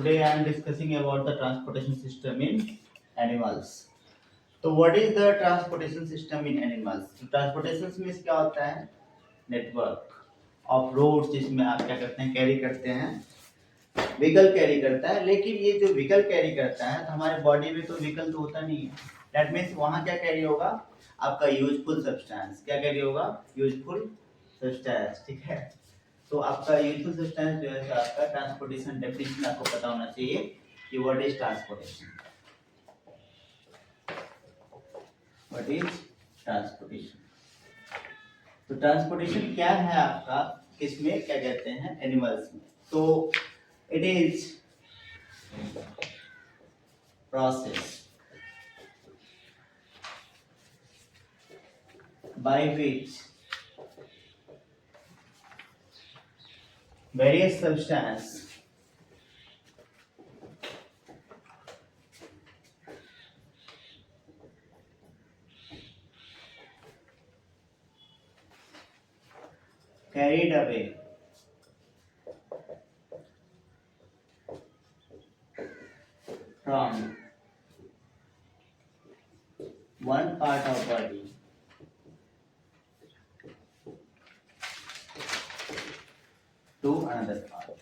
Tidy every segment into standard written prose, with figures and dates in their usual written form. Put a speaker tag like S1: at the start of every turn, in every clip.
S1: today I am discussing about the transportation system in animals. तो what is the transportation system in animals? तो transportation means क्या होता है? Network of road जिसमें आप क्या करते हैं, कैरी करते हैं, व्हीकल कैरी करता है। लेकिन ये जो व्हीकल कैरी करता है तो हमारे बॉडी में तो व्हीकल तो होता नहीं है। दैट मीन्स वहाँ क्या कैरी होगा, आपका यूजफुल सब्सटेंस। क्या कैरी होगा? Useful substance. ठीक है, तो आपका यूजफुल सब्सटेंस जो है आपका ट्रांसपोर्टेशन डेफिनेशन आपको पता होना चाहिए कि what is transportation. What is transportation? तो ट्रांसपोर्टेशन क्या है आपका, किसमें क्या कहते हैं, एनिमल्स में। तो it is process by which various substance carried away from one part of body to another part.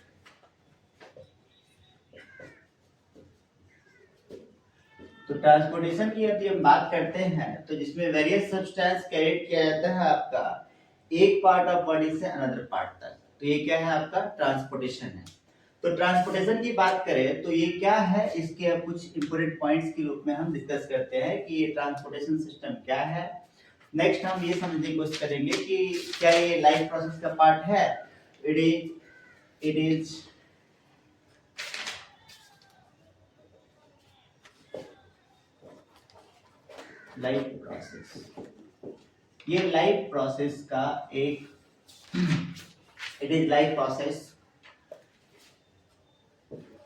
S1: तो ट्रांसपोर्टेशन की यदि हम बात करते हैं तो जिसमें वेरियस सब्सटेंस कैरिड किया जाता है आपका एक पार्ट ऑफ बॉडी से अनदर पार्ट तक, तो ये क्या है आपका ट्रांसपोर्टेशन है। तो ट्रांसपोर्टेशन की बात करें तो ये क्या है, इसके अब कुछ इंपोर्टेंट पॉइंट्स के रूप में हम डिस्कस करते हैं कि ये ट्रांसपोर्टेशन सिस्टम क्या है। नेक्स्ट हम ये समझने की कोशिश करेंगे कि क्या ये लाइफ प्रोसेस का पार्ट है। It is life process. ये लाइफ प्रोसेस का एक इट इज लाइफ प्रोसेस।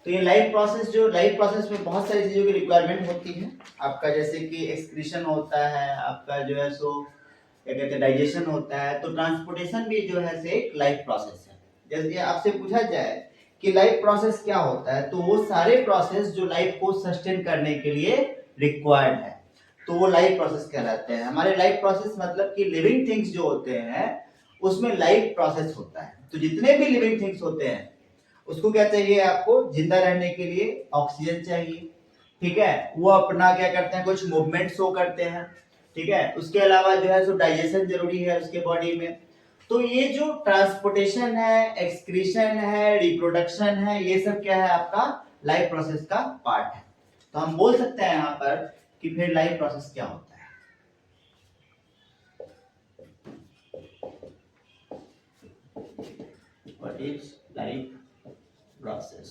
S1: तो ये लाइफ प्रोसेस में बहुत सारी चीजों की रिक्वायरमेंट होती है आपका, जैसे कि एक्सक्रीशन होता है आपका, जो है सो क्या कहते हैं, डाइजेशन होता है। तो ट्रांसपोर्टेशन भी जो है से एक लाइफ प्रोसेस है। जैसे आपसे पूछा जाए कि लाइफ प्रोसेस क्या होता है, तो वो सारे प्रोसेस जो लाइफ को सस्टेन करने के लिए रिक्वायर्ड है तो वो लाइफ प्रोसेस कहलाते हैं। हमारे लाइफ प्रोसेस मतलब कि लिविंग थिंग्स जो होते हैं उसमें लाइफ प्रोसेस होता है। तो जितने भी लिविंग थिंग्स होते हैं उसको क्या चाहिए, आपको जिंदा रहने के लिए ऑक्सीजन चाहिए। ठीक है, वो अपना क्या करते हैं, कुछ मूवमेंट शो करते हैं। ठीक है, उसके अलावा जो है सो डाइजेशन जरूरी है उसके बॉडी में। तो ये जो ट्रांसपोर्टेशन है, एक्सक्रीशन है, रिप्रोडक्शन है, ये सब क्या है आपका लाइफ प्रोसेस का पार्ट है। तो हम बोल सकते हैं यहाँ पर कि फिर लाइफ प्रोसेस क्या होता है। What is life process?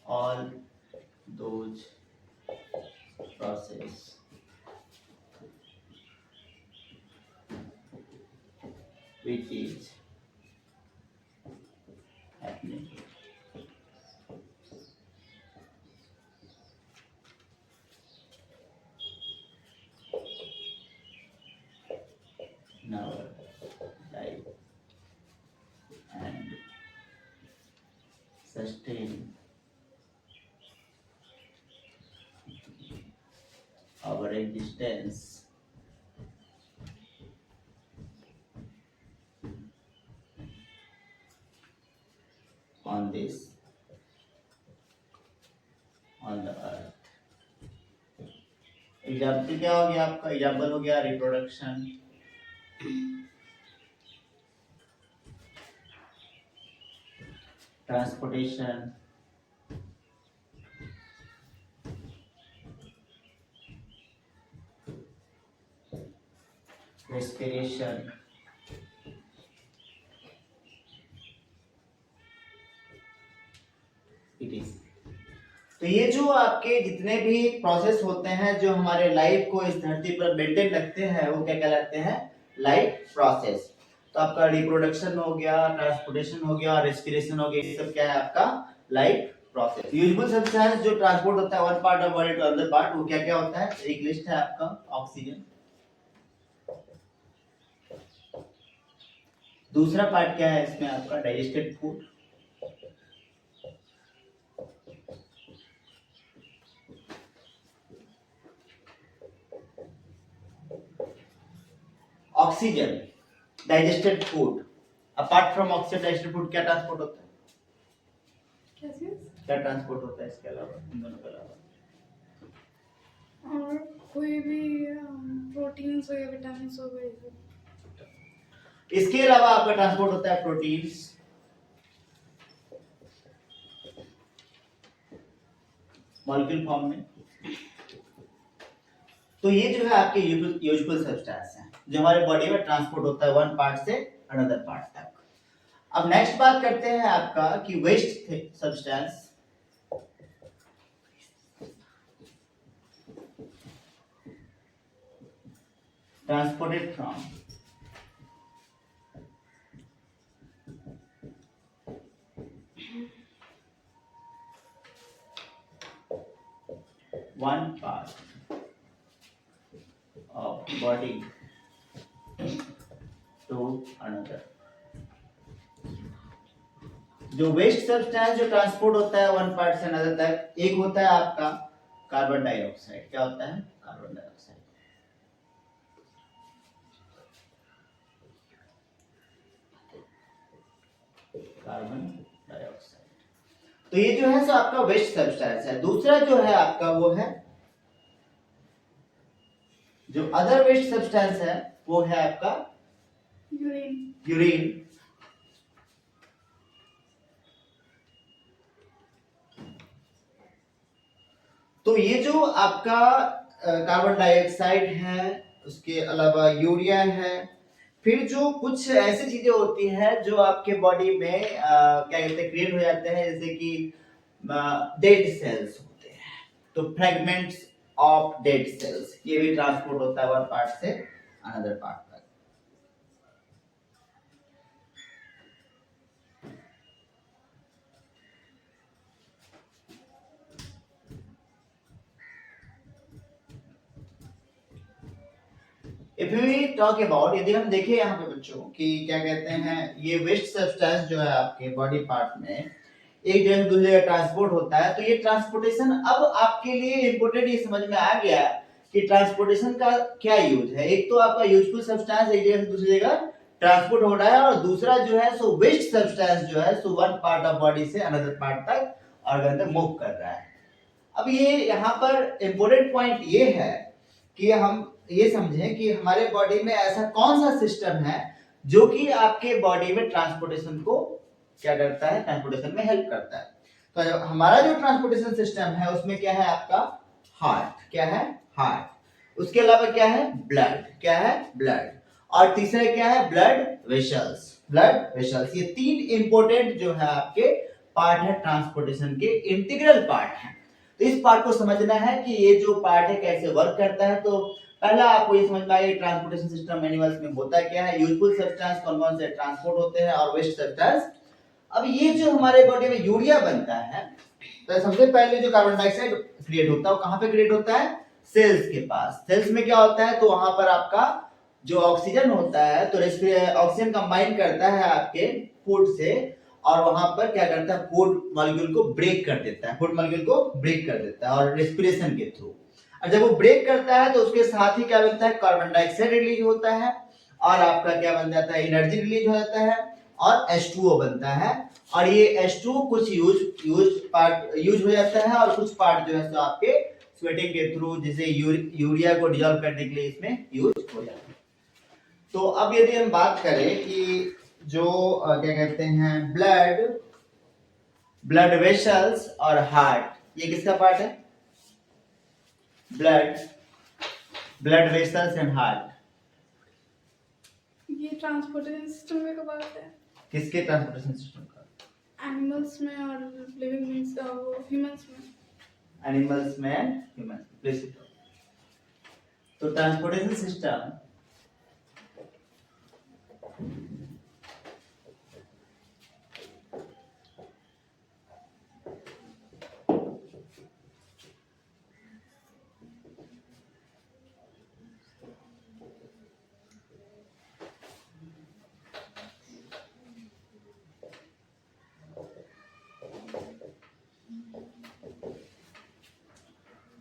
S1: All those process which is happening in our life and sustain our existence on the earth। Example क्या हो गया आपका, एग्जाम्पल हो गया reproduction, transportation, respiration, it is. तो ये जो आपके जितने भी प्रोसेस होते हैं जो हमारे लाइफ को इस धरती पर मेंटेन रखते हैं वो क्या कहलाते हैं, लाइफ प्रोसेस। तो आपका रिप्रोडक्शन हो गया, ट्रांसपोर्टेशन हो गया, रेस्पिरेशन हो गया, ये सब क्या है आपका लाइफ प्रोसेस। यूजुअल सब्सटेंस जो ट्रांसपोर्ट होता है one part of body to other part, वो क्या क्या होता है, एक लिस्ट है आपका, ऑक्सीजन, दूसरा पार्ट क्या है इसमें आपका digested food, oxygen, digested food. Apart from oxygen digested food क्या ट्रांसपोर्ट होता है? क्या ट्रांसपोर्ट होता है इसके अलावा, इन दोनों के अलावा?
S2: और कोई भी प्रोटीन्स हो या विटामिन्स हो गए।
S1: इसके अलावा आपका ट्रांसपोर्ट होता है प्रोटीन्स, मॉलिक्यूल फॉर्म में। तो ये जो है आपके यूजुअल सब्सटेंस है जो हमारे बॉडी में ट्रांसपोर्ट होता है वन पार्ट से अनदर पार्ट तक। अब नेक्स्ट बात करते हैं आपका कि waste substance, transported from one part of body to another। जो वेस्ट सब्सटेंस जो ट्रांसपोर्ट होता है वन पार्ट से अनदर तक, एक होता है आपका कार्बन डाइऑक्साइड। क्या होता है? Carbon dioxide. Carbon dioxide. तो ये जो है सो आपका वेस्ट सब्सटेंस है। दूसरा जो है आपका वो है जो अदर वेस्ट सब्सटेंस है, वो है आपका
S2: यूरिन।
S1: यूरिन। तो ये जो आपका कार्बन डाइऑक्साइड है, उसके अलावा यूरिया है, फिर जो कुछ ऐसी चीजें होती हैं जो आपके बॉडी में क्या कहते हैं क्रिएट हो जाते हैं, जैसे कि डेड सेल्स होते हैं, तो फ्रेगमेंट्स ऑफ डेड सेल्स, ये भी ट्रांसपोर्ट होता है वन पार्ट से अनदर पार्ट तक। इफ वी टॉक अबाउट, यदि हम देखें यहाँ पे बच्चों कि क्या कहते हैं, ये वेस्ट सब्सटेंस जो है आपके बॉडी पार्ट में एक जगह से दूसरी जगह ट्रांसपोर्ट होता है, तो ये ट्रांसपोर्टेशन अब आपके लिए इंपोर्टेंट ये समझ में आ गया कि ट्रांसपोर्टेशन का क्या यूज है। एक तो आपका यूजफुल सब्सटेंस एक जगह से दूसरी जगह ट्रांसपोर्ट हो रहा है, और दूसरा जो है सो वेस्ट सब्सटेंस जो है so one part of body से अनदर पार्ट तक ऑर्गन तक मूव कर रहा है। अब ये यहाँ पर इंपोर्टेंट पॉइंट ये है कि हम ये समझें कि हमारे बॉडी में ऐसा कौन सा सिस्टम है जो कि आपके बॉडी में ट्रांसपोर्टेशन को क्या करता है, ट्रांसपोर्टेशन में हेल्प करता है। तो हमारा जो ट्रांसपोर्टेशन सिस्टम है उसमें क्या है आपका हार्ट। क्या है? हार्ट। उसके अलावा क्या है? ब्लड। क्या है? ब्लड। और तीसरा क्या है? Blood vessels. Blood vessels. ये तीन इंपोर्टेंट जो है आपके पार्ट है ट्रांसपोर्टेशन के, इंटीग्रल पार्ट है। तो इस पार्ट को समझना है कि ये जो पार्ट है कैसे वर्क करता है। तो पहला आपको ये समझ में आएगा ट्रांसपोर्टेशन सिस्टम एनिमल्स में होता क्या है, यूजफुल सब्सटेंस कौन कौन से ट्रांसपोर्ट होते हैं, और वेस्ट सब्सटेंस। अब ये जो हमारे बॉडी में यूरिया बनता है, तो सबसे पहले जो कार्बन डाइऑक्साइड क्रिएट होता है वो कहां पे क्रिएट होता है? सेल्स के पास। सेल्स में क्या होता है, तो वहां पर आपका जो ऑक्सीजन होता है, तो ऑक्सीजन कंबाइन करता है आपके फूड से, और वहां पर क्या करता है, फूड मॉलिक्यूल को ब्रेक कर देता है, फूड मॉलिक्यूल को ब्रेक कर देता है और रेस्पिरेशन के थ्रू। और जब वो ब्रेक करता है तो उसके साथ ही क्या बनता है, कार्बन डाइऑक्साइड रिलीज होता है, और आपका क्या बन जाता है, एनर्जी रिलीज हो जाता है, और H2O बनता है। और ये H2O कुछ यूज हो जाता है, और कुछ पार्ट जो है तो आपके स्वेटिंग के थ्रू, जिसे यूरिया को डिसॉल्व करने के लिए इसमें यूज हो जाता है। तो अब यदि हम बात करें कि जो क्या कहते हैं, ब्लड वेसल्स और हार्ट, ये किसका पार्ट है? Blood vessels and heart.
S2: ये ट्रांसपोर्टेशन सिस्टम में कब आता है?
S1: किसके ट्रांसपोर्टेशन सिस्टम का?
S2: एनिमल्स में और लिविंग बींग्स, ह्यूमंस में।
S1: एनिमल्स में, ह्यूमंस। Please sit. तो ट्रांसपोर्टेशन सिस्टम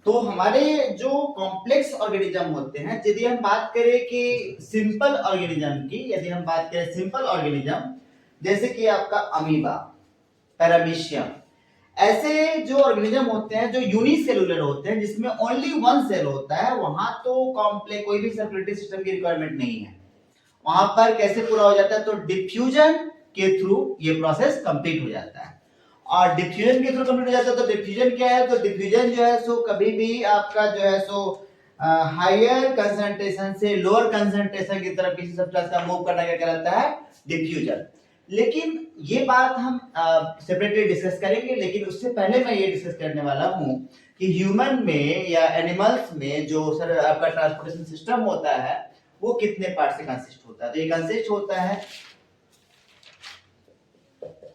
S1: तो हमारे जो कॉम्प्लेक्स ऑर्गेनिज्म होते हैं, यदि हम बात करें कि सिंपल ऑर्गेनिज्म की, यदि हम बात करें सिंपल ऑर्गेनिज्म जैसे कि आपका अमीबा, पैरामीशियम, ऐसे जो ऑर्गेनिज्म होते हैं जो यूनिसेलुलर होते हैं, जिसमें ओनली वन सेल होता है, वहां तो कॉम्प्लेक्स कोई भी सर्कुलेटरी सिस्टम की रिक्वायरमेंट नहीं है। वहां पर कैसे पूरा हो जाता है, तो डिफ्यूजन के थ्रू ये प्रोसेस कंप्लीट हो जाता है। और डिफ्यूजन के थ्रू कंप्लीट हो जाता है, तो डिफ्यूजन क्या है, तो डिफ्यूजन जो है सो कभी भी आपका जो है सो हायर कंसंट्रेशन से लोअर कंसंट्रेशन की तरफ किसी सब्सटेंस का मूव करना क्या कहलाता है, डिफ्यूजन। लेकिन ये बात हम सेपरेटली डिस्कस करेंगे, लेकिन उससे पहले मैं ये डिस्कस करने वाला हूं कि ह्यूमन में या एनिमल्स में जो सर आपका ट्रांसपोर्टेशन सिस्टम होता है वो कितने पार्ट से कंसिस्ट होता है। तो ये कंसिस्ट होता है,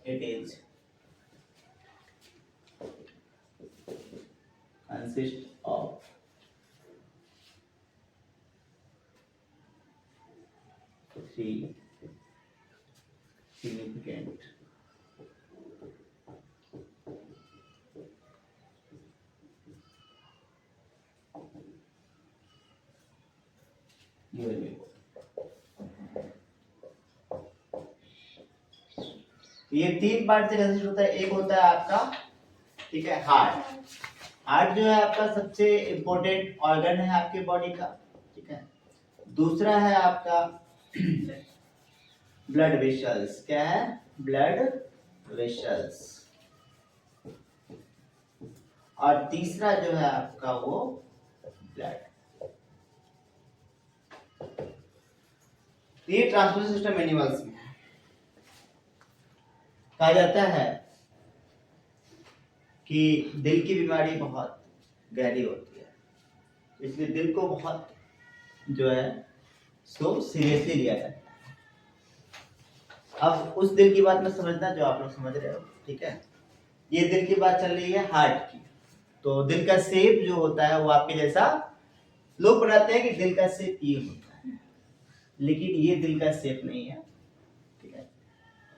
S1: it is consist of three significant ये तीन पार्ट से कंसिस्ट होता है। एक होता है आपका, ठीक है, हार्ट। हार्ट जो है आपका सबसे इंपॉर्टेंट ऑर्गन है आपके बॉडी का, ठीक है। दूसरा है आपका ब्लड वेसल्स, क्या है, ब्लड वेसल्स। और तीसरा जो है आपका वो ब्लड। ये ट्रांसपोर्टेशन सिस्टम एनिमल्स में है। कहा जाता है कि दिल की बीमारी बहुत गहरी होती है, इसलिए दिल को बहुत जो है सो सीरियसली लिया जाता है। अब उस दिल की बात में समझना जो आप लोग समझ रहे हो, ठीक है। ये दिल की बात चल रही है हार्ट की। तो दिल का शेप जो होता है वो आपके जैसा, लोग बनाते हैं कि दिल का शेप ये होता है, लेकिन ये दिल का शेप नहीं है, ठीक है।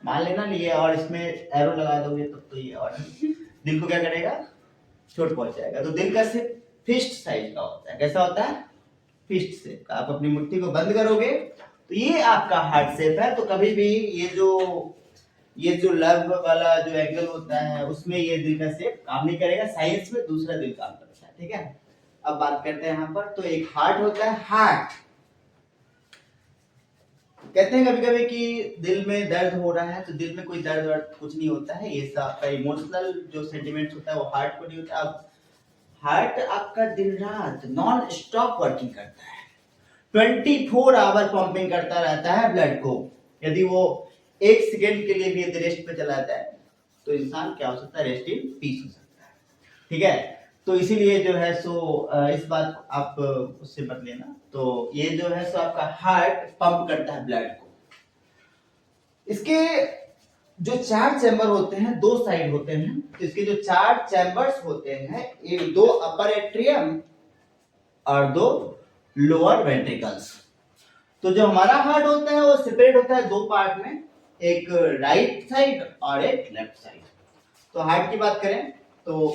S1: मान लेना लिए और इसमें एरो लगा दोगे तब तो ये और दिल को क्या करेगा, चोट पहुंचाएगा। तो दिल का शेप फिस्ट साइज का होता है। कैसा होता है, फिस्ट शेप का। आप अपनी मुट्ठी को बंद करोगे तो ये आपका हार्ट शेप है। तो कभी भी ये जो लव वाला जो एंगल होता है उसमें ये दिल का शेप काम नहीं करेगा। साइंस में दूसरा दिल काम करता है, ठीक है। अब बात करते हैं यहाँ पर, तो एक हार्ट होता है। हार्ट कहते हैं कभी कभी कि दिल में दर्द हो रहा है, तो दिल में कोई दर्द वर्द कुछ नहीं होता है। ये सब आपका इमोशनल जो सेंटिमेंट होता है वो हार्ट को नहीं होता। अब हार्ट आपका दिन रात नॉन स्टॉप वर्किंग करता है, 24 आवर पंपिंग करता रहता है ब्लड को। यदि वो एक सेकेंड के लिए भी यदि रेस्ट पे चला जाए तो इंसान क्या हो सकता है, रेस्ट इन पीस हो सकता है, ठीक है। तो इसीलिए जो है सो इस बात को आप उससे मत लेना। तो ये जो है सो आपका हार्ट पंप करता है ब्लड को। इसके जो चार चैम्बर होते हैं, दो साइड होते हैं। तो इसके जो चार चैम्बर्स होते हैं, एक दो अपर एट्रियम और दो लोअर वेंट्रिकल्स। तो जो हमारा हार्ट होता है वो सेपरेट होता है दो पार्ट में, एक राइट साइड और एक लेफ्ट साइड। तो हार्ट की बात करें तो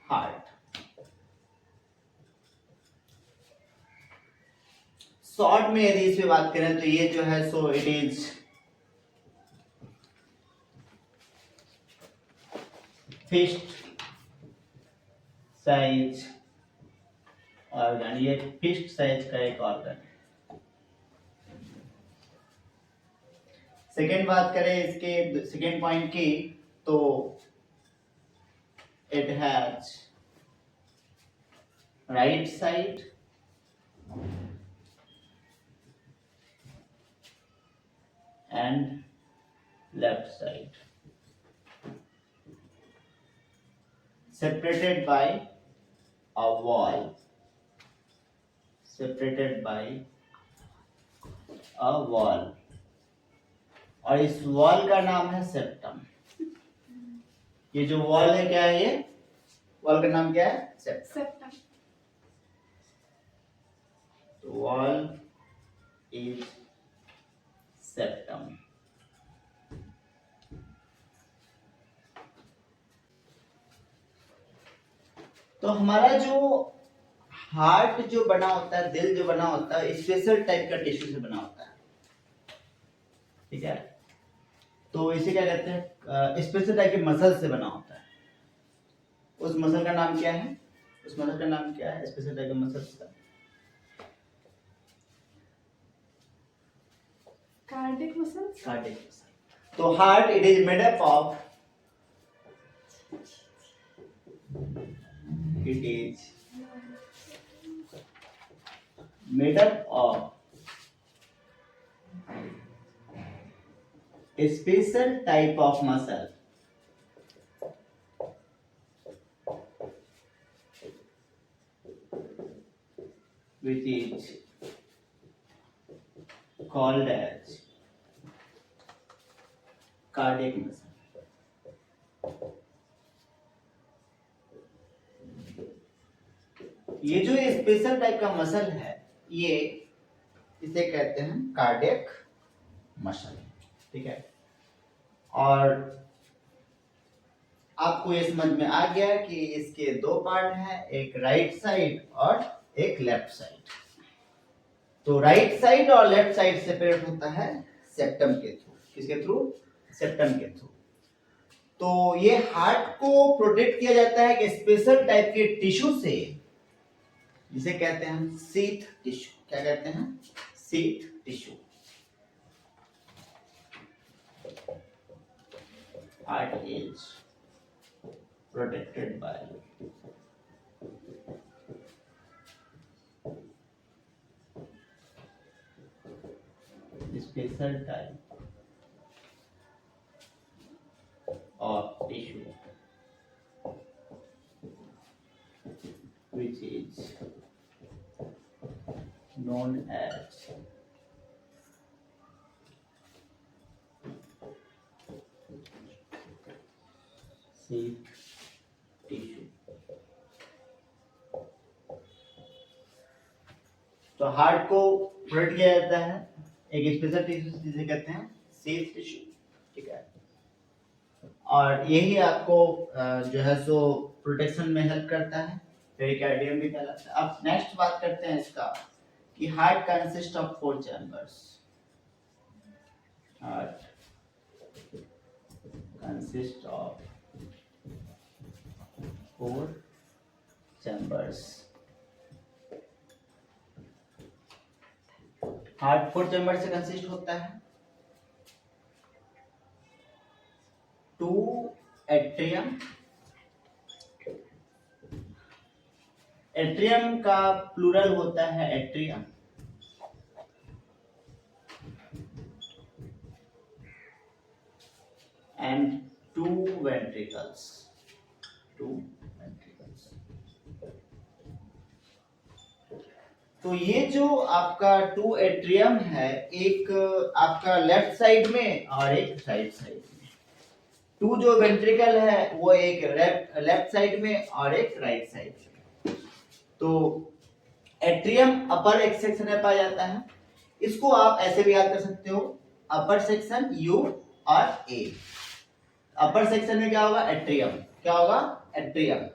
S1: हार्ट शॉर्ट में यदि इस पे बात करें तो ये जो है so it is fist size organ. ये फिस्ट साइज का एक ऑर्गन। सेकेंड बात करें इसके सेकेंड पॉइंट की, तो it has right side and left side, separated by a wall, separated by a wall। और इस वॉल का नाम है सेप्टम। ये जो वॉल है क्या है, ये वॉल का नाम क्या है, सेप्टम। तो वॉल इज सेप्टम। तो हमारा जो हार्ट जो बना होता है, दिल जो बना होता है, स्पेशल टाइप का टिश्यू से बना होता है, ठीक है। तो इसे क्या कहते हैं, स्पेशल टाइप के मसल से बना होता है। उस मसल का नाम क्या है, उस मसल का नाम क्या है, स्पेशल टाइप के मसल का?
S2: Cardiac muscles.
S1: Cardiac muscle. तो heart it is made up of, it is made up of a special type of muscle which is called as cardiac muscle. ये जो स्पेशल टाइप का muscle है, ये इसे कहते हैं कार्डियक मसल, ठीक है। और आपको ये समझ में आ गया कि इसके दो पार्ट हैं, एक राइट साइड और एक लेफ्ट साइड। तो राइट साइड और लेफ्ट साइड सेपरेट होता है सेप्टम के थ्रू। किसके थ्रू? सेप्टम के थ्रू। तो ये हार्ट को प्रोटेक्ट किया जाता है कि स्पेशल टाइप के टिश्यू से, जिसे कहते हैं सीथ टिश्यू। क्या कहते हैं? Sheath tissue. Heart is protected by special type of tissue which is known as sheath tissue। तो हार्ट को प्रोटेक्ट किया जाता है एक स्पेशल टिश्यू जिसे कहते हैं sheath टिश्यू, ठीक है। और यही आपको जो है सो प्रोटेक्शन में हेल्प करता है, पेरिकार्डियम भी कहलाता है। अब नेक्स्ट बात करते हैं इसका कि heart consist of 4 chambers. Heart consist of 4 chambers. Heart 4 chamber से कंसिस्ट होता है। 2 एट्रियम, एट्रियम का प्लूरल होता है एट्रियम, एंड 2 वेंट्रिकल्स। 2 वेंट्रिकल्स। तो ये जो आपका 2 एट्रियम है, एक आपका लेफ्ट साइड में और एक राइट साइड में। 2 जो वेंट्रिकल है वो एक लेफ्ट साइड में और एक राइट साइड में। तो एट्रियम अपर एक सेक्शन में पाया जाता है। इसको आप ऐसे भी याद कर सकते हो, अपर सेक्शन यू और ए। अपर सेक्शन में क्या होगा? एट्रियम। क्या होगा? एट्रियम।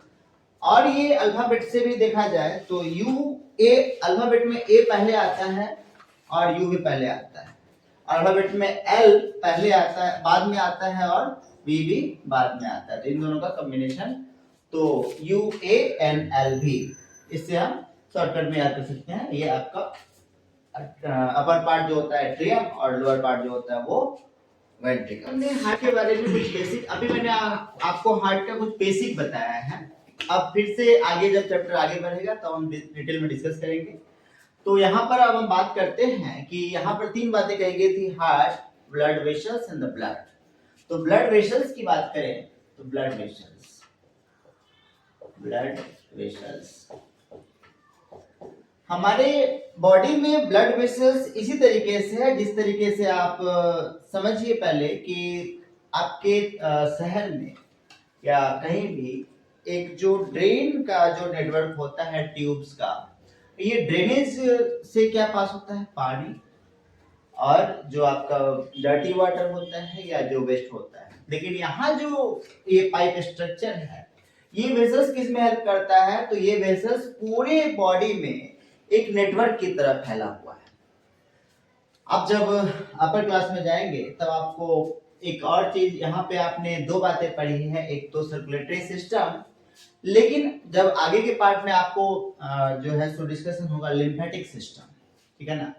S1: और ये अल्फाबेट से भी देखा जाए तो यू ए, अल्फाबेट में ए पहले आता है और यू भी पहले आता है। अल्फाबेट में एल पहले आता है, बाद में आता है, और बी भी बाद में आता है। तो इन दोनों का कॉम्बिनेशन, तो यू ए एन एल भी, इससे हम शॉर्टकट में याद कर सकते हैं। ये आपका अपर पार्ट जो होता है एट्रियम और लोअर पार्ट जो होता है वो वेंट्रिकल। हमने हार्ट के बारे में कुछ बेसिक, अभी मैंने आपको हार्ट का कुछ बेसिक बताया है। अब फिर से आगे जब चैप्टर आगे बढ़ेगा तो हम डिटेल में डिस्कस करेंगे। तो यहाँ पर अब हम बात करते हैं कि यहाँ पर 3 बातें कही गई थी, heart, blood vessels and the blood. तो ब्लड वेसल्स की बात करें तो ब्लड वेसल्स, ब्लड वेसल्स हमारे बॉडी में ब्लड वेसल्स इसी तरीके से है जिस तरीके से आप समझिए पहले कि आपके शहर में या कहीं भी एक जो ड्रेन का जो नेटवर्क होता है ट्यूब्स का, ये ड्रेनेज से क्या पास होता है? पानी, और जो आपका डर्टी वाटर होता है या जो वेस्ट होता है। लेकिन यहाँ जो ये पाइप स्ट्रक्चर है, ये वेसल्स किस में हेल्प करता है, तो ये वेसल्स पूरे बॉडी में एक नेटवर्क की तरह फैला हुआ है। आप जब अपर क्लास में जाएंगे तब आपको एक और चीज, यहाँ पे आपने दो बातें पढ़ी है, एक तो सर्कुलेटरी सिस्टम, लेकिन जब आगे के पार्ट में आपको जो है सो डिस्कशन होगा लिम्फेटिक सिस्टम, ठीक है ना।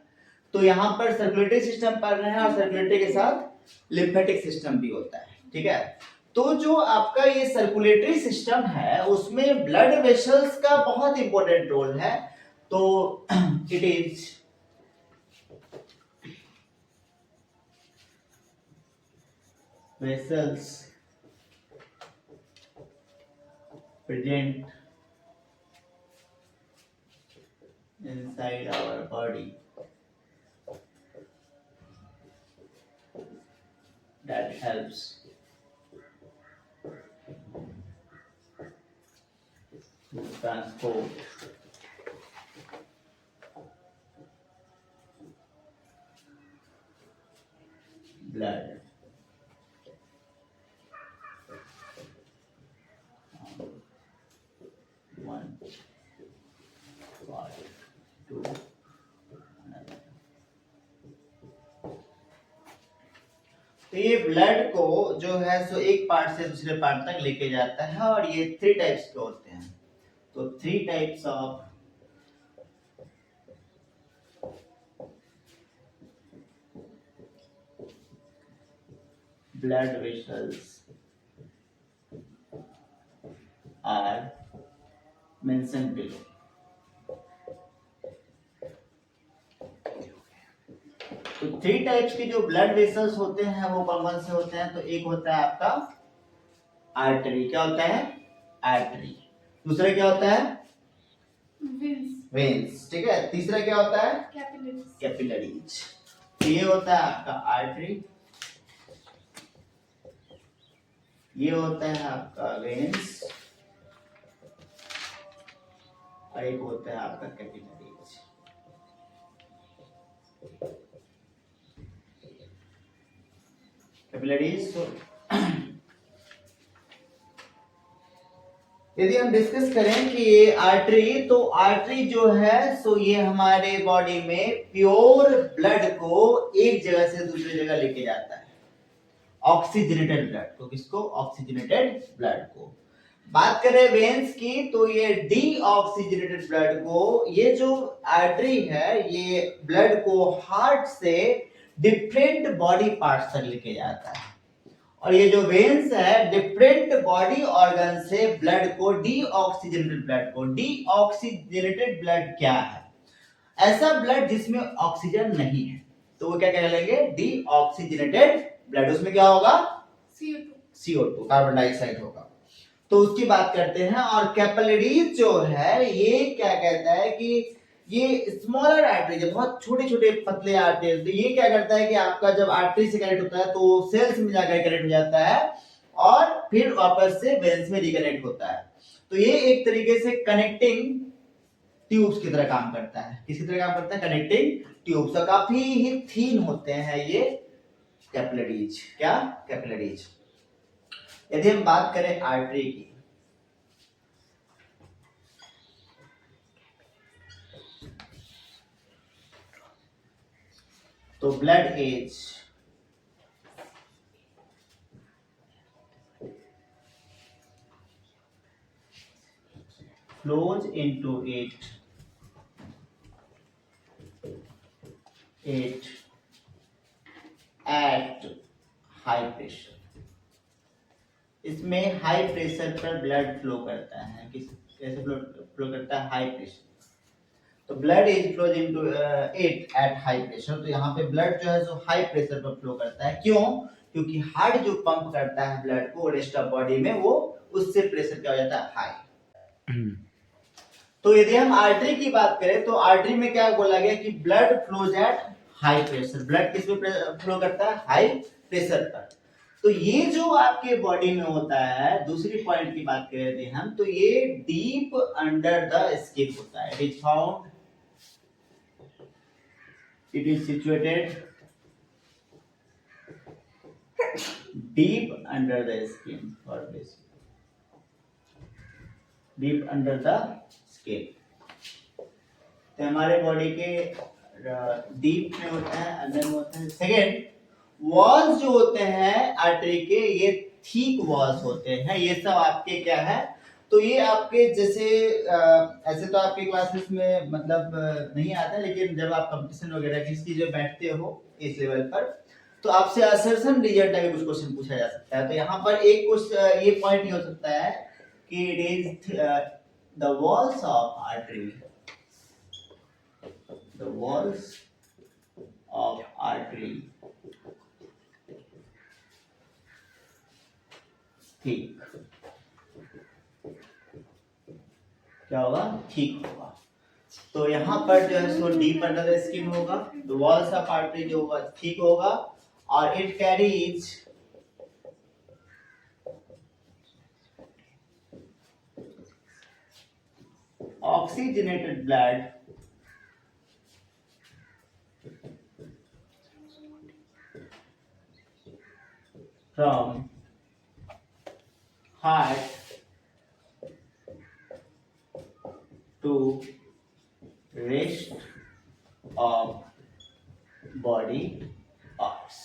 S1: तो यहाँ पर सर्कुलेटरी सिस्टम पढ़ रहे हैं और सर्कुलेटरी के साथ लिम्फेटिक सिस्टम भी होता है, ठीक है। तो जो आपका ये सर्कुलेटरी सिस्टम है उसमें ब्लड वेसल्स का बहुत इंपॉर्टेंट रोल है। तो it is vessels present inside our body that helps to transport blood one part to another। तो ये ब्लड को जो है सो एक पार्ट से दूसरे पार्ट तक लेके जाता है और ये 3 टाइप्स के होते हैं। तो 3 types of blood vessels are mentioned below। तो 3 टाइप्स के जो ब्लड वेसल्स होते हैं वो कौन कौन से होते हैं, तो एक होता है आपका आर्टरी। क्या होता है, आर्टरी। दूसरा क्या होता है, वेन्स, ठीक है। तीसरा क्या होता है, कैपिलरीज। तो ये होता है आपका आर्टरी, ये होता है आपका वेन्स और एक होता है आपका कैपिलरीज। कैपिलरीज यदि हम डिस्कस करें कि ये आर्टरी, तो आर्टरी जो है सो ये हमारे बॉडी में प्योर ब्लड को एक जगह से दूसरी जगह लेके जाता है, ऑक्सीजनेटेड ब्लड को। किसको, ऑक्सीजनेटेड ब्लड को। बात करें वेन्स की, तो ये डीऑक्सीजनेटेड ब्लड को, ये जो आर्टरी है ये ब्लड को हार्ट से डिफरेंट बॉडी पार्ट्स तक लेके जाता है, और ये जो वेन्स है डिफरेंट बॉडी ऑर्गन से ब्लड को, डीऑक्सीजनेटेड ब्लड को। डीऑक्सीजनेटेड ब्लड क्या है, ऐसा ब्लड जिसमें ऑक्सीजन नहीं है, तो वो क्या कहलाएंगे, डीऑक्सीजनेटेड ब्लड। उसमें क्या होगा, CO2 कार्बन डाइऑक्साइड होगा। तो उसकी बात करते हैं। और कैपिलरीज जो है ये क्या कहता है कि ये स्मॉलर आर्टरीज है, बहुत छोटे छोटे पतले आर्टरीज। तो ये क्या करता है कि आपका जब आर्टरी से कनेक्ट होता है तो सेल्स में जाकर कनेक्ट हो जाता है और फिर वापस से वेन्स में रिकनेक्ट होता है। तो ये एक तरीके से कनेक्टिंग ट्यूब्स की तरह काम करता है। किसकी तरह काम करता है, कनेक्टिंग ट्यूब्स। तो काफी ही थीन होते हैं ये कैपिलरीज। क्या, कैपिलरीज। यदि हम बात करें आर्टरी की, तो blood as flows into it at high pressure। इसमें हाई प्रेशर पर ब्लड फ्लो करता है। किस कैसे फ्लो करता है, हाई प्रेशर। तो blood is flows into it at high pressure. तो यहाँ पे ब्लड जो है सो हाई प्रेशर पर फ्लो करता है। क्यों, क्योंकि हार्ट जो पंप करता है ब्लड को रेस्ट ऑफ बॉडी में, वो उससे प्रेशर क्या हो जाता है, हाई। तो यदि हम आर्टरी की बात करें तो आर्टरी में क्या बोला गया कि blood flows eight high pressure. Blood किस पे फ्लो करता है, हाई प्रेशर पर। तो ये जो आपके बॉडी में होता है, दूसरी पॉइंट की बात करें यदि हम, तो ये डीप अंडर द स्किन होता है। It is found, it is situated deep under the skin. और डीप अंडर द स्किन। तो हमारे बॉडी के डीप में होता है, अंदर में होता है। सेकेंड, वॉल्स जो होते हैं आर्टरी के, ये थिक वॉल्स होते हैं। ये सब आपके क्या है, तो ये आपके जैसे ऐसे तो आपके क्लासेस में मतलब नहीं आता, लेकिन जब आप कंपटीशन वगैरह किसी चीज में बैठते हो इस लेवल पर, तो आपसे असर्शन रीजन का भी कुछ क्वेश्चन पूछा जा सकता है। तो यहाँ पर एक कुछ ये पॉइंट ये हो सकता है कि it is the walls of artery, the walls of artery ठीक, क्या होगा, ठीक होगा। तो यहाँ पर जो है so deep under the skin होगा, द वॉल्स ऑफ आर्टरी जो होगा ठीक होगा, और it carries oxygenated blood from heart to rest of body parts।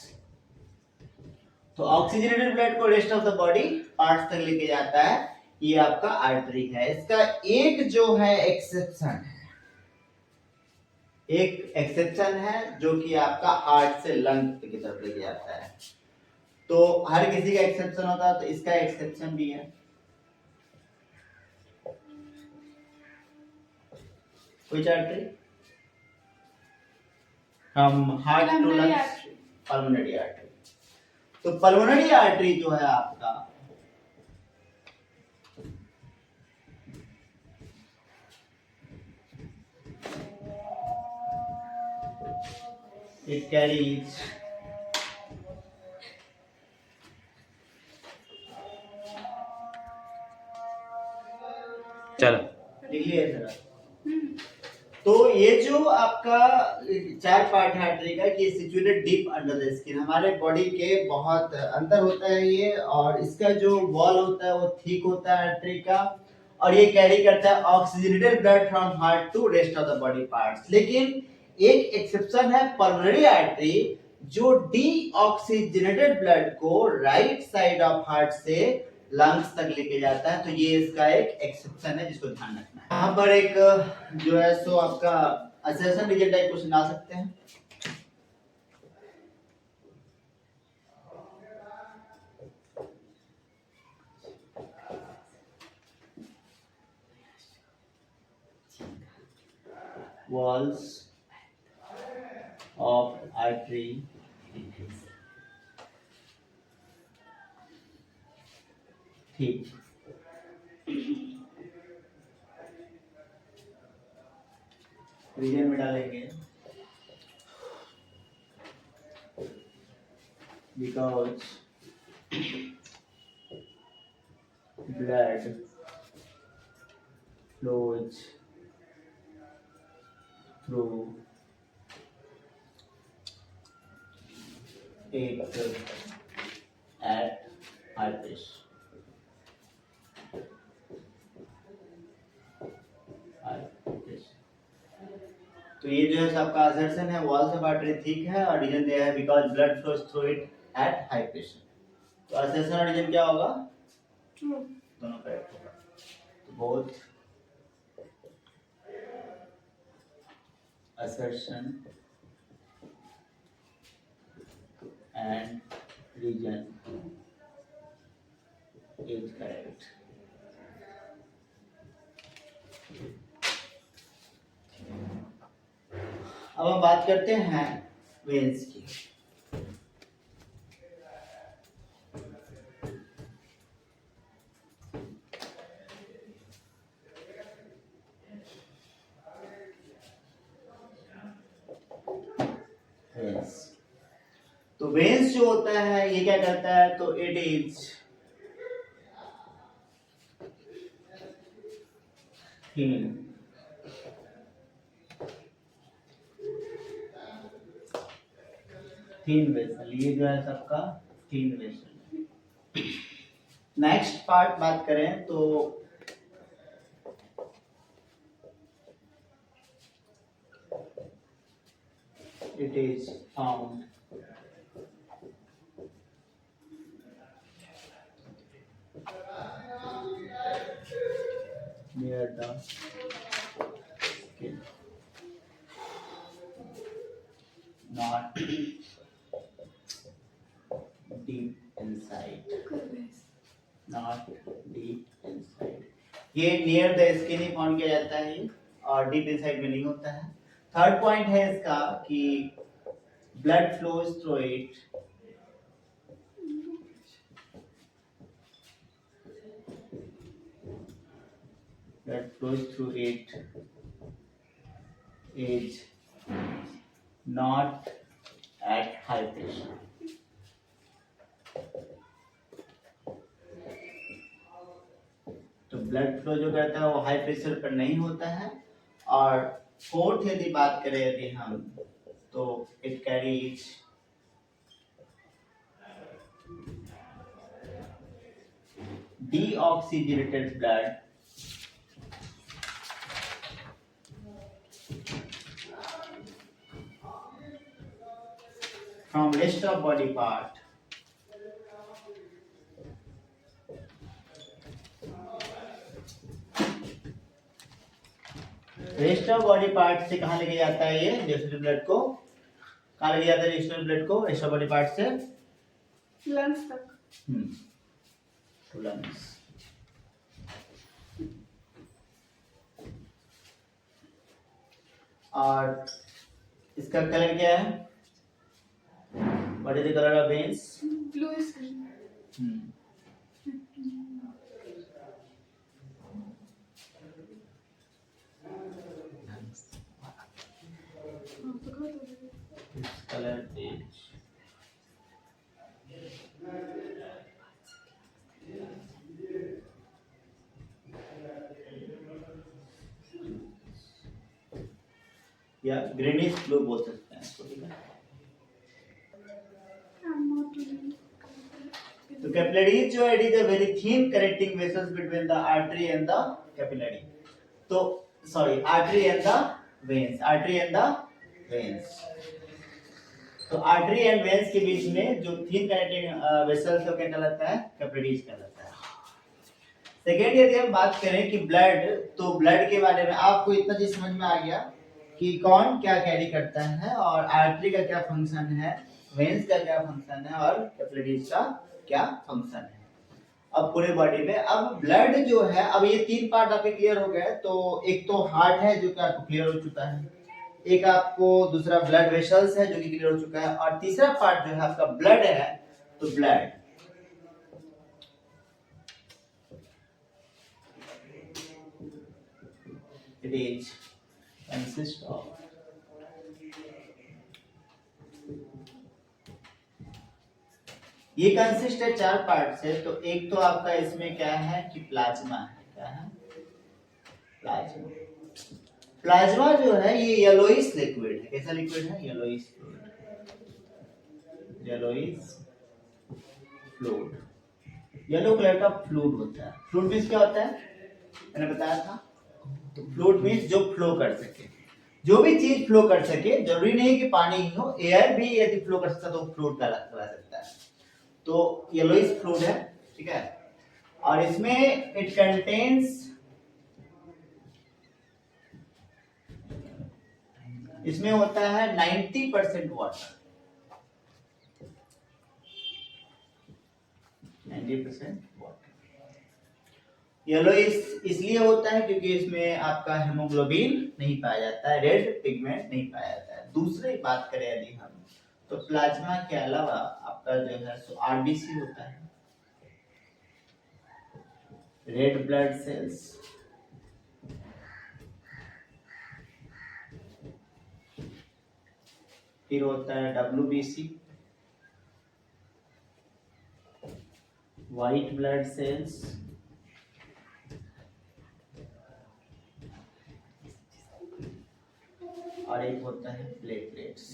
S1: तो ऑक्सीजनेटेड ब्लड को rest of the body parts तक लेके जाता है, ये आपका आर्टरी है। इसका एक जो है एक्सेप्शन है, एक एक्सेप्शन है जो कि आपका हार्ट से लंग की तरफ लेके जाता है। तो हर किसी का एक्सेप्शन होता है, तो इसका एक्सेप्शन भी है। Which artery? From heart to lungs, pulmonary artery। तो पल्मोनरी आर्टरी जो है आपका, it carries
S3: चलो
S1: लिख लिए जरा। तो ये जो आपका चार पार्ट है आर्टरी का, कि situated deep under the skin, हमारे बॉडी के बहुत अंदर होता है ये, और इसका जो वॉल होता है वो थिक होता है आर्टरी का, और ये कैरी करता है oxygenated blood from heart to rest of the body parts. लेकिन एक एक्सेप्शन है पल्मोनरी आर्टरी, जो डीऑक्सीजनेटेड ब्लड को राइट साइड ऑफ हार्ट से लंग्स तक लेके जाता है। तो ये इसका एक एक्सेप्शन है जिसको ध्यान रखना है। यहाँ पर एक जो है सो आपका असर्शन रीजन टाइप क्वेश्चन आ सकते हैं। walls of artery thick, reason में डालेंगे because blood flows through it at arteries। तो ये जो है आपका असर्शन है, वॉल्स ऑफ आर्टरी थिक है, और रीजन दिया है because blood flows through it at high pressure. तो असर्शन और रीजन क्या होगा, दोनों करेक्ट होगा। तो both assertion and region is correct। अब हम बात करते हैं वेन्स की। वेन्स, तो वेन्स जो होता है ये क्या करता है, तो इट इज थीन वेसल, ये जो है सबका थीन वेसल। नेक्स्ट पार्ट बात करें तो it is found near the skin, not deep inside, not deep inside. ये near the skin he found किया जाता है ये, और डीप इनसाइड में नहीं होता है। थर्ड पॉइंट है इसका कि blood flows through it, blood flows through it is not at high pressure. तो ब्लड फ्लो जो करता है वो हाई प्रेशर पर नहीं होता है। और फोर्थ यदि बात करें यदि हम, तो it carries deoxygenated blood from rest of body part rest of body part से कहाँ लेके जाता है ये डिओक्सिजेनेटेड ब्लड को, कहाँ लेके जाता है डिओक्सिजेनेटेड ब्लड को रेस्ट ऑफ बॉडी पार्ट से
S2: लंग्स तक।
S1: लंग्स। और इसका कलर क्या है? What is the colour of veins?
S2: Bluish.
S1: Its color is या ग्रीनिश ब्लू बोल सकते हैं इसको, ठीक है। तो कैपिलरीज जो है it is a very thin connecting vessels between the artery and the capillary. तो sorry artery and the veins, artery and the veins. तो आर्टरी एंड वेन्स के बीच में जो थिन कनेक्टिंग वेसल्स को क्या कहलाता है? कैपिलरीज कहलाता है। सेकेंड यदि हम बात करें कि ब्लड, तो ब्लड के बारे में आपको इतना चीज समझ में आ गया कि कौन क्या कैरी करता है और आर्टरी का क्या फंक्शन है, वेन्स का क्या फंक्शन है और कैपिलरीज का क्या फंक्शन है। अब पूरे बॉडी में अब ब्लड जो है, अब ये तीन पार्ट आपके क्लियर हो गए। तो एक तो हार्ट है जो कि आपको क्लियर हो चुका है, एक आपको दूसरा ब्लड वेसल्स है जो कि क्लियर हो चुका है, और तीसरा पार्ट जो है आपका ब्लड है। तो blood it is consist of ये कंसिस्ट है चार पार्ट से। तो एक तो आपका इसमें क्या है कि प्लाज्मा है। क्या है? प्लाज्मा। प्लाज्मा जो है ये येलोइश लिक्विड है। कैसा लिक्विड है? Yellowish fluid, yellowish fluid, yellow colour का फ्लूइड होता है। फ्लूइड मींस क्या होता है? मैंने बताया था। तो फ्लूइड मींस जो फ्लो कर सके, जो भी चीज फ्लो कर सके। जरूरी नहीं कि पानी ही हो, एयर भी यदि फ्लो कर सकता तो फ्लूइड कहला सकता है। तो येलोइश फ्लूइड है, ठीक है। और इसमें इट कंटेन्स, इसमें होता है 90% वाटर, 90% वाटर। येलोइश इसलिए होता है क्योंकि इसमें आपका हेमोग्लोबिन नहीं पाया जाता है, रेड पिगमेंट नहीं पाया जाता है। दूसरी बात करें यदि हम, तो प्लाज्मा के अलावा आपका जो है सो आरबीसी होता है, रेड ब्लड सेल्स, फिर होता है डब्ल्यूबीसी, व्हाइट ब्लड सेल्स, और एक होता है प्लेटलेट्स।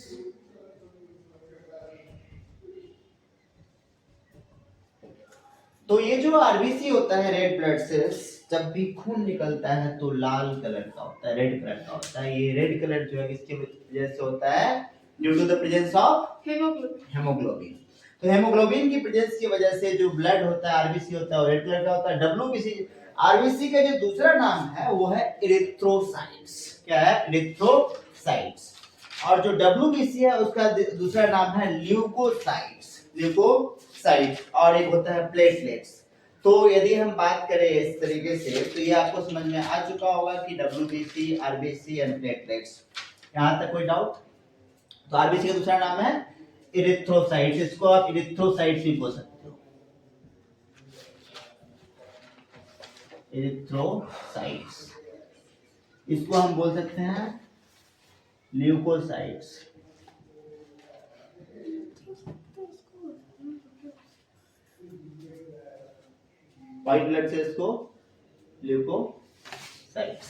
S1: तो ये जो आरबीसी होता है, रेड ब्लड सेल्स, जब भी खून निकलता है तो लाल कलर का होता है, रेड कलर का होता है। ये रेड कलर जो है किसकी वजह से होता है? Due to the presence of
S2: haemoglobin.
S1: Haemoglobin. तो हेमोग्लोबिन की प्रेजेंस की वजह से जो ब्लड होता है आरबीसी होता है वो रेड कलर का होता है। डब्ल्यूबीसी आरबीसी का जो दूसरा नाम है वो है इरिथ्रोसाइट्स। क्या है? इरिथ्रोसाइट्स। और जो डब्ल्यूबीसी है उसका दूसरा नाम है ल्यूकोसाइट्स। ल्यूकोसाइट्स। और एक होता है प्लेटलेट्स। तो यदि हम बात करें इस तरीके से तो ये आपको समझ में आ चुका होगा कि डब्ल्यूबीसी, आरबीसी एंड प्लेटलेट्स। यहां तक कोई डाउट? तो आरबीसी का दूसरा नाम है इरिथ्रोसाइट्स। इसको आप इरिथ्रोसाइट्स भी बोल सकते हो। इरिथ्रोसाइट्स। इसको हम बोल सकते हैं ल्यूकोसाइट्स। व्हाइट ब्लड सेल्स को ल्यूकोसाइट्स।